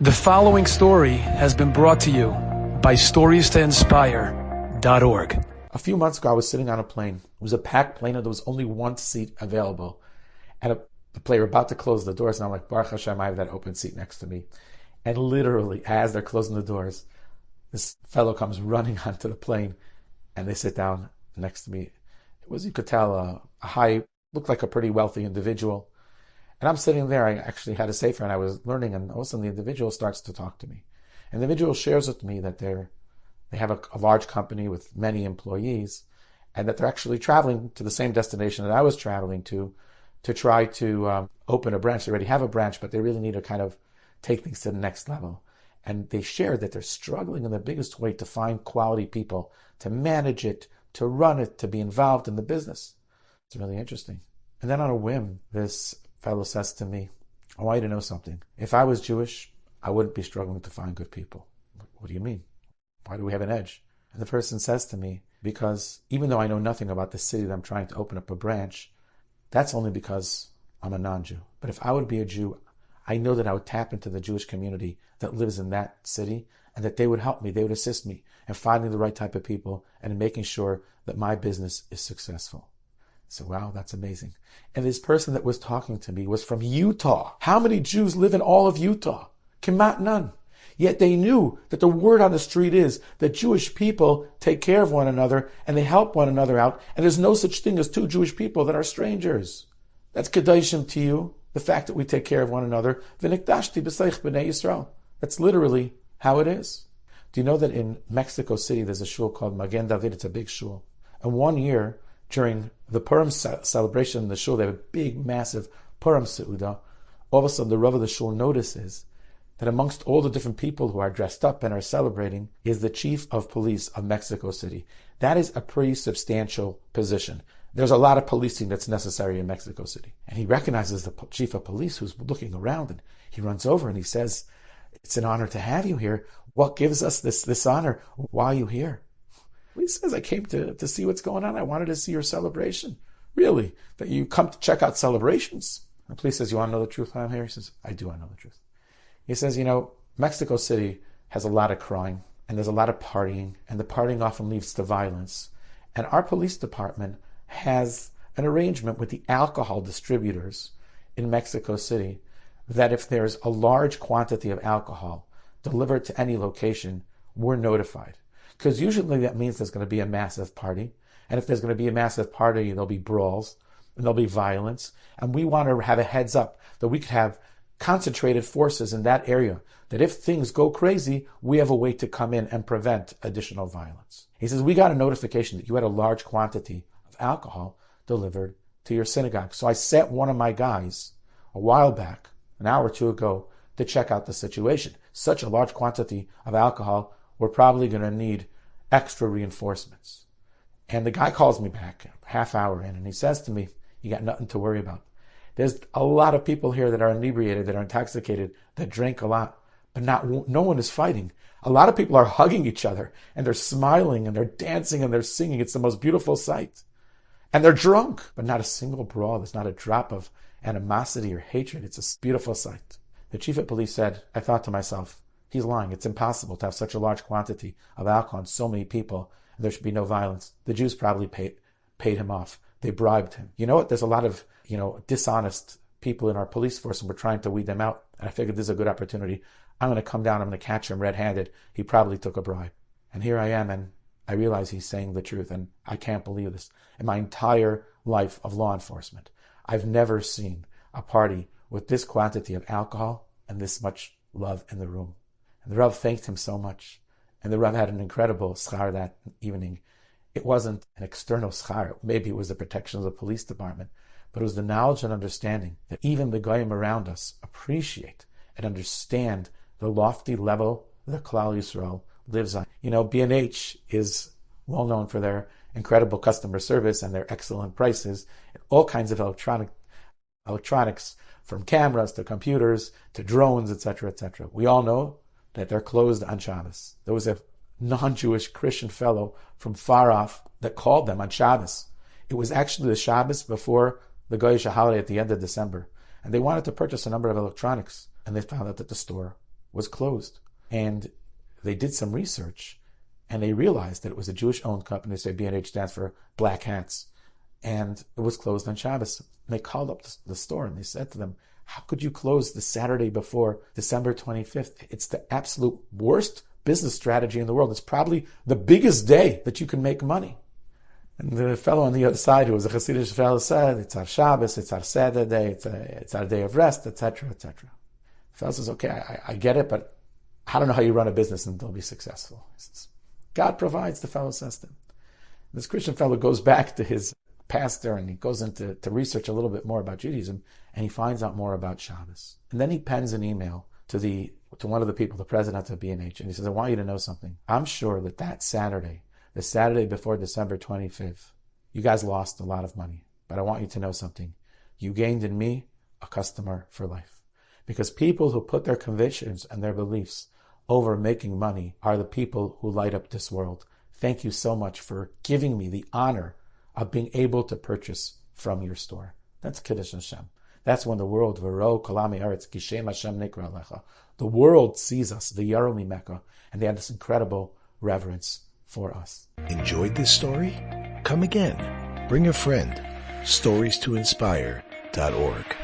The following story has been brought to you by StoriesToInspire.org. A few months ago, I was sitting on a plane. It was a packed plane, and there was only one seat available. And the plane were about to close the doors, and I'm like, Baruch Hashem, I have that open seat next to me. And literally, as they're closing the doors, this fellow comes running onto the plane, and they sit down next to me. It was, you could tell, a high, looked like a pretty wealthy individual. And I'm sitting there, I actually had a sefer and I was learning, and all of a sudden the individual starts to talk to me. And the individual shares with me that they have a large company with many employees, and that they're actually traveling to the same destination that I was traveling to try to open a branch. They already have a branch, but they really need to kind of take things to the next level. And they shared that they're struggling in the biggest way to find quality people, to manage it, to run it, to be involved in the business. It's really interesting. And then on a whim, this fellow says to me, I want you to know something. If I was Jewish, I wouldn't be struggling to find good people. What do you mean? Why do we have an edge? And the person says to me, because even though I know nothing about the city that I'm trying to open up a branch, that's only because I'm a non-Jew. But if I would be a Jew, I know that I would tap into the Jewish community that lives in that city, and that they would help me, they would assist me in finding the right type of people and in making sure that my business is successful. So, wow, that's amazing. And this person that was talking to me was from Utah. How many Jews live in all of Utah? Kemat none. Yet they knew that the word on the street is that Jewish people take care of one another and they help one another out. And there's no such thing as two Jewish people that are strangers. That's Kedoshim to you, the fact that we take care of one another. V'nikdashti b'seich b'nei Yisrael. That's literally how it is. Do you know that in Mexico City there's a shul called Magen David? It's a big shul. And one year, during the Purim celebration in the shul, they have a big, massive Purim Seudah. All of a sudden, the Rav of the shul notices that amongst all the different people who are dressed up and are celebrating is the chief of police of Mexico City. That is a pretty substantial position. There's a lot of policing that's necessary in Mexico City. And he recognizes the chief of police who's looking around, and he runs over and he says, it's an honor to have you here. What gives us this honor? Why are you here? He says, I came to see what's going on. I wanted to see your celebration. Really? That you come to check out celebrations? The police says, you want to know the truth why I'm here? He says, I do want to know the truth. He says, Mexico City has a lot of crime, and there's a lot of partying, and the partying often leads to violence. And our police department has an arrangement with the alcohol distributors in Mexico City that if there's a large quantity of alcohol delivered to any location, we're notified. Because usually that means there's going to be a massive party. And if there's going to be a massive party, there'll be brawls and there'll be violence. And we want to have a heads up that we could have concentrated forces in that area, that if things go crazy, we have a way to come in and prevent additional violence. He says, we got a notification that you had a large quantity of alcohol delivered to your synagogue. So I sent one of my guys a while back, an hour or two ago, to check out the situation. Such a large quantity of alcohol, we're probably going to need extra reinforcements. And the guy calls me back a half hour in, and he says to me, you got nothing to worry about. There's a lot of people here that are inebriated, that are intoxicated, that drink a lot, but no one is fighting. A lot of people are hugging each other, and they're smiling, and they're dancing, and they're singing. It's the most beautiful sight. And they're drunk, but not a single brawl. There's not a drop of animosity or hatred. It's a beautiful sight. The chief of police said, I thought to myself, he's lying. It's impossible to have such a large quantity of alcohol and so many people, and there should be no violence. The Jews probably paid him off. They bribed him. You know what? There's a lot of, dishonest people in our police force, and we're trying to weed them out. And I figured this is a good opportunity. I'm going to come down. I'm going to catch him red-handed. He probably took a bribe. And here I am, and I realize he's saying the truth, and I can't believe this. In my entire life of law enforcement, I've never seen a party with this quantity of alcohol and this much love in the room. And the Rav thanked him so much. And the Rav had an incredible schar that evening. It wasn't an external schar. Maybe it was the protection of the police department. But it was the knowledge and understanding that even the goyim around us appreciate and understand the lofty level that Klal Yisrael lives on. B&H is well known for their incredible customer service and their excellent prices, and all kinds of electronics, from cameras to computers to drones, etc., etc. We all know that they're closed on Shabbos. There was a non-Jewish Christian fellow from far off that called them on Shabbos. It was actually the Shabbos before the Goyish holiday at the end of December. And they wanted to purchase a number of electronics. And they found out that the store was closed. And they did some research, and they realized that it was a Jewish-owned company. They say B&H stands for Black Hats. And it was closed on Shabbos. And they called up the store, and they said to them, how could you close the Saturday before December 25th? It's the absolute worst business strategy in the world. It's probably the biggest day that you can make money. And the fellow on the other side, who was a Hasidic fellow, said, it's our Shabbos, it's our Seder day, it's our day of rest, etc., etc. The fellow says, okay, I get it, but I don't know how you run a business and they'll be successful. He says, God provides, the fellow says to him. This Christian fellow goes back to his pastor and he goes into research a little bit more about Judaism, and he finds out more about Shabbos. And then he pens an email to one of the people, the president of B&H, and he says, I want you to know something. I'm sure that Saturday, the Saturday before December 25th, you guys lost a lot of money. But I want you to know something. You gained in me a customer for life. Because people who put their convictions and their beliefs over making money are the people who light up this world. Thank you so much for giving me the honor of being able to purchase from your store. That's Kiddush Hashem. That's when the world, the world sees us, the Yarumi Mecca, and they have this incredible reverence for us. Enjoyed this story? Come again. Bring a friend. StoriesToInspire.org